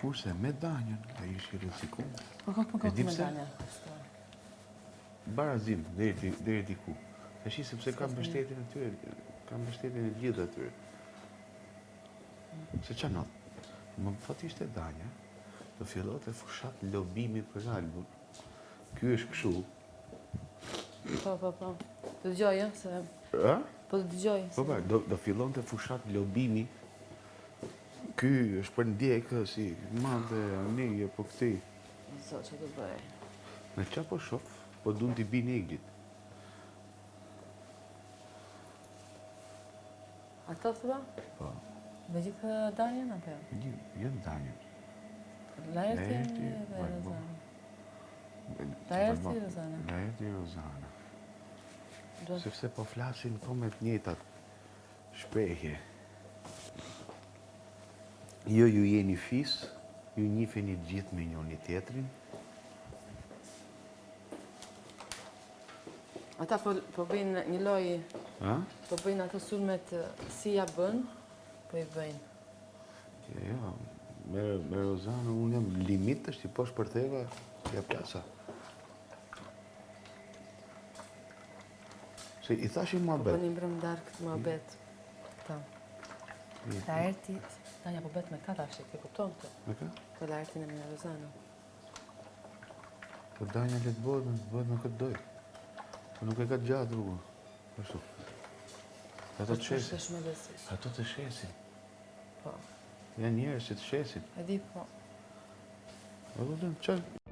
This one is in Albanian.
Kurse me Danjën, e ishi rreziku. Po ka me Danja. Barazim, deri diku. Tash sepse kam mbështetjen e tyre, kam mbështetjen e gjithë atyre. Se ç'a not? Më thot ishte Danja, do fillote fushat lobimi për album. Ky është kështu. Po. Të dëgjoj, se... Ë? Po të dëgjoj. Po, do fillonte fushat lobimi. Ky është për ndjekë, si, mande, anije, po këti. So, që të bëj? Në qa po shof, po dun t'i bi neglit. Ato thua? Po. Me gjithë Danjen, apo? Jo Danjen. Laerti dhe Rozana. Laerti Rozana. Laerti Rozana. Sepse po flasin po me t'njejtat shprehje. Jo ju jeni fis, ju njifeni gjithë me njoni tjetrin. Ata po bëjnë një loj... Po bëjnë ato sulmet si ja bën, po i bëjnë. Jo, me Rozana unë jam limit është i posh për theva, ja plasa. Se i thashin ma bet. Po një mbrëm dark të ma bet. Këta. Laerti... Danja po bet me kata shik, e kupton të? Me ka? Po Laertin e me Rozana. Po Danja le të bëhet me këtë dojë. Po nuk e ka gjatë rrugë. Ashtu. Ato të shesin. Ato të shesin. Po. Janë njerëz që të shesin. E di, po. Po, çfarë?